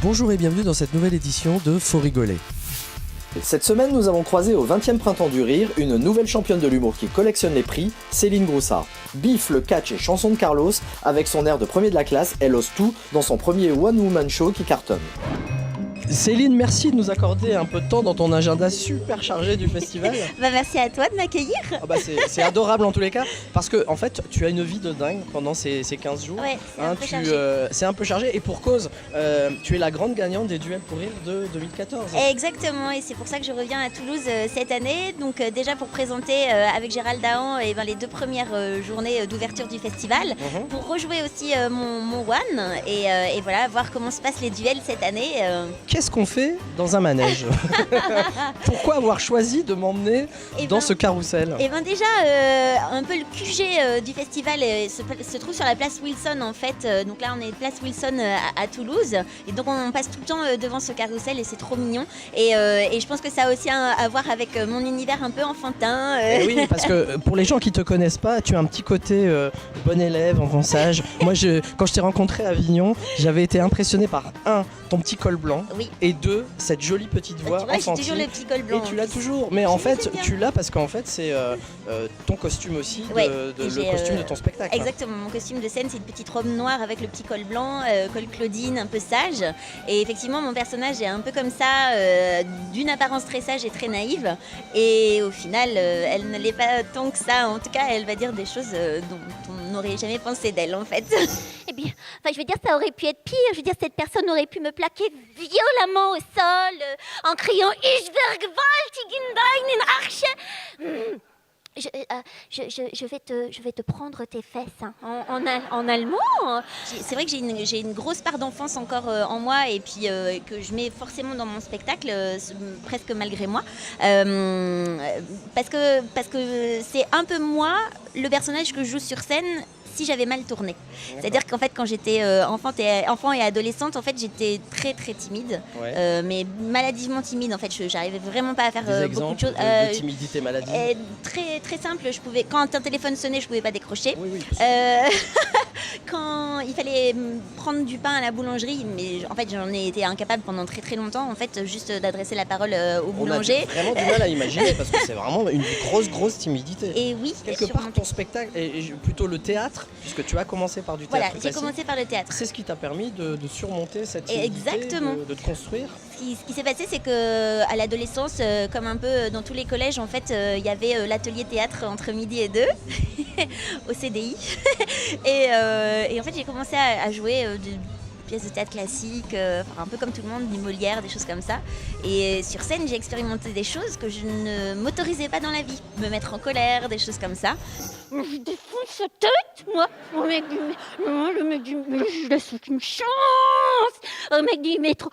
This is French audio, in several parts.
Bonjour et bienvenue dans cette nouvelle édition de Faut rigoler. Cette semaine, nous avons croisé au 20e Printemps du Rire une nouvelle championne de l'humour qui collectionne les prix, Céline Groussard. Bif, le catch et chanson de Carlos, avec son air de premier de la classe, elle ose tout dans son premier one-woman show qui cartonne. Céline, merci de nous accorder un peu de temps dans ton agenda super chargé du festival. Merci à toi de m'accueillir. C'est adorable en tous les cas, parce que en fait, tu as une vie de dingue pendant ces 15 jours. Ouais, c'est un peu chargé et pour cause, tu es la grande gagnante des duels pour rire de 2014. Exactement, et c'est pour ça que je reviens à Toulouse cette année. Donc déjà pour présenter avec Gérald Dahan les 2 premières journées d'ouverture du festival, pour rejouer aussi mon One et voilà, voir comment se passent les duels cette année. Qu'est-ce qu'on fait dans un manège? Pourquoi avoir choisi de m'emmener dans ce carrousel? Et déjà, un peu le QG du festival se trouve sur la place Wilson en fait. Donc là, on est place Wilson à Toulouse. Et donc, on passe tout le temps devant ce carrousel et c'est trop mignon. Et je pense que ça a aussi à voir avec mon univers un peu enfantin. Oui, parce que pour les gens qui ne te connaissent pas, tu as un petit côté bon élève, enfant sage. Moi, quand je t'ai rencontré à Avignon, j'avais été impressionné par ton petit col blanc. Oui. Et 2, cette jolie petite voix enfantine. J'ai toujours le petit col blanc. Et tu l'as toujours. Mais en fait, tu l'as parce qu'en fait, c'est ton costume aussi, le costume de ton spectacle. Exactement. Mon costume de scène, c'est une petite robe noire avec le petit col blanc, col Claudine, un peu sage. Et effectivement, mon personnage est un peu comme ça, d'une apparence très sage et très naïve. Et au final, elle ne l'est pas tant que ça. En tout cas, elle va dire des choses dont on n'aurait jamais pensé d'elle, en fait. Eh bien, je veux dire, ça aurait pu être pire. Je veux dire, cette personne aurait pu me plaquer violemment au sol en criant « Ich vergewaltigen deinen Arsch !» Je vais te prendre tes fesses en allemand. C'est vrai que j'ai une grosse part d'enfance encore en moi et puis que je mets forcément dans mon spectacle, presque malgré moi. Parce que c'est un peu moi, le personnage que je joue sur scène, si j'avais mal tourné. C'est-à-dire qu'en fait, quand j'étais enfant et adolescente, en fait, j'étais très très timide, mais maladivement timide. En fait, j'arrivais vraiment pas à faire beaucoup de choses. De timidité maladive. Très très simple. Quand un téléphone sonnait, je pouvais pas décrocher. Oui, quand il fallait prendre du pain à la boulangerie, mais en fait, j'en ai été incapable pendant très très longtemps. En fait, juste d'adresser la parole au boulanger. On a vraiment du mal à imaginer parce que c'est vraiment une grosse timidité. Et oui, quelque part, ton spectacle et plutôt le théâtre. Puisque tu as commencé par du théâtre. Voilà, j'ai commencé par le théâtre. C'est ce qui t'a permis de surmonter cette timidité, de te construire. Ce qui s'est passé, c'est qu'à l'adolescence, comme un peu dans tous les collèges, en fait, il y avait l'atelier théâtre entre midi et 2 au CDI. et en fait, j'ai commencé à jouer des pièces de théâtre classiques, un peu comme tout le monde, du Molière, des choses comme ça. Et sur scène, j'ai expérimenté des choses que je ne m'autorisais pas dans la vie. Me mettre en colère, des choses comme ça. Je défonce sa tête, moi. Le mec dit, mais je laisse aucune chance. Le mec dit, mais trop.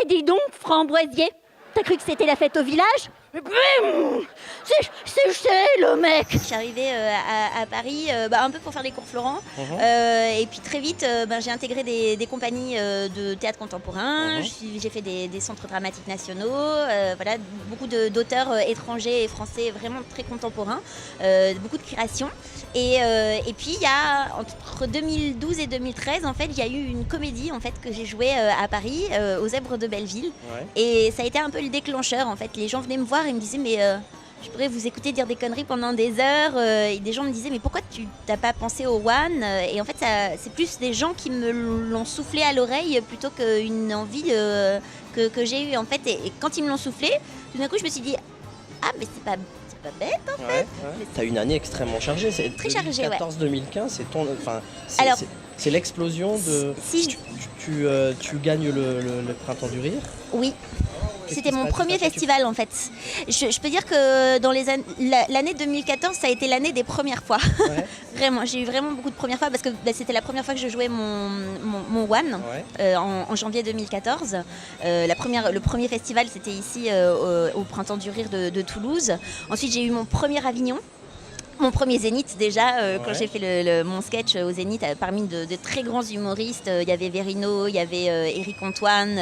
Dis donc, Framboisier, t'as cru que c'était la fête au village? C'est le mec. Je suis arrivée à Paris un peu pour faire les cours Florent et puis très vite j'ai intégré des compagnies de théâtre contemporain. J'ai fait des centres dramatiques nationaux, beaucoup d'auteurs étrangers et français vraiment très contemporains, beaucoup de créations et puis il y a entre 2012 et 2013 en fait il y a eu une comédie en fait que j'ai jouée à Paris aux Zèbres de Belleville et ça a été un peu le déclencheur en fait. Les gens venaient me voir et me disaient mais je pourrais vous écouter dire des conneries pendant des heures et des gens me disaient mais pourquoi tu n'as pas pensé au One et en fait c'est plus des gens qui me l'ont soufflé à l'oreille plutôt qu'une envie que j'ai eue en fait et quand ils me l'ont soufflé tout d'un coup je me suis dit ah mais c'est pas bête en fait. T'as une année extrêmement chargée, c'est très chargée. 2014-2015, c'est ton, c'est l'explosion de. Si tu gagnes le Printemps du Rire. Oui. C'était mon premier festival en fait. Je peux dire que dans l'année 2014, ça a été l'année des premières fois. Vraiment, j'ai eu vraiment beaucoup de premières fois parce que c'était la première fois que je jouais mon One en janvier 2014. Le premier festival, c'était ici au Printemps du Rire de Toulouse. Ensuite, j'ai eu mon premier Avignon. Mon premier Zénith déjà, quand Ouais. j'ai fait mon sketch au Zénith, parmi de très grands humoristes, il y avait Verino, il y avait Éric Antoine.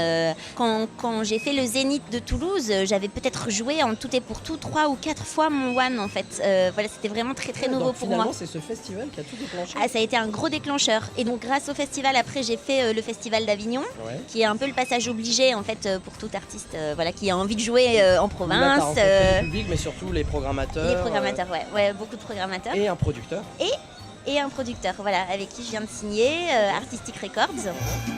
Quand j'ai fait le Zénith de Toulouse, j'avais peut-être joué en tout et pour tout 3 ou 4 fois mon One en fait. Voilà, c'était vraiment très nouveau Donc, pour finalement, moi. c'est ce festival qui a tout déclenché. Ah, ça a été un gros déclencheur. Et donc grâce au festival, après j'ai fait le festival d'Avignon, Ouais. qui est un peu le passage obligé en fait pour tout artiste voilà, qui a envie de jouer en Où là, t'as province. rencontré le public, mais surtout les programmateurs. Les programmateurs, ouais, beaucoup de programmateurs. Et un producteur. Et un producteur, voilà, avec qui je viens de signer, Artistic Records.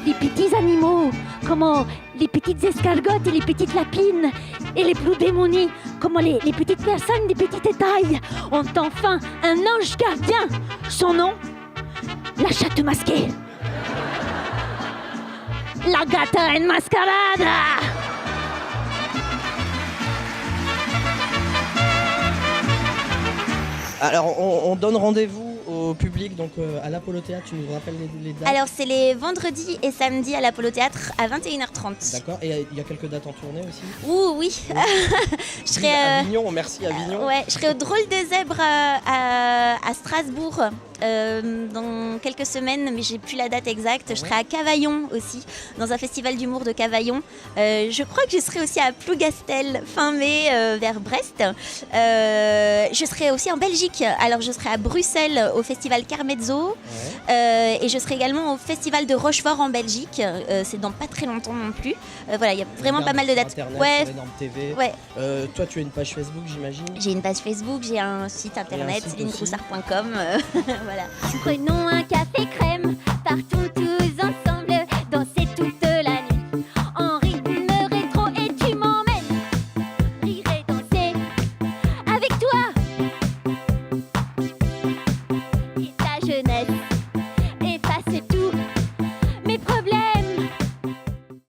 Les petits animaux, comment les petites escargottes et les petites lapines et les Blue Démonies, comment les petites personnes des petites tailles ont enfin un ange gardien. Son nom, la chatte masquée. La gata enmascarada. Alors, on donne rendez-vous au public, donc à l'Apollo Théâtre, tu nous rappelles les dates. Alors c'est les vendredis et samedis à l'Apollo Théâtre à 21h30. D'accord, et il y a quelques dates en tournée aussi. Ouh oui, je serai... Avignon, merci Avignon. ouais, je serai au Drôle de Zèbre à Strasbourg dans quelques semaines, mais j'ai plus la date exacte. Je serai à Cavaillon aussi, dans un festival d'humour de Cavaillon. Je crois que je serai aussi à Plougastel fin mai vers Brest. Je serai aussi en Belgique. Alors je serai à Bruxelles au festival Carmezzo et je serai également au festival de Rochefort en Belgique. C'est dans pas très longtemps non plus. Voilà, il y a vraiment pas mal de dates. Internet, Ouais, sur Énorme TV. ouais. Toi, tu as une page Facebook, j'imagine. J'ai une page Facebook, j'ai un site internet, site célinegroussard.com. Voilà. Prenons un café crème, partout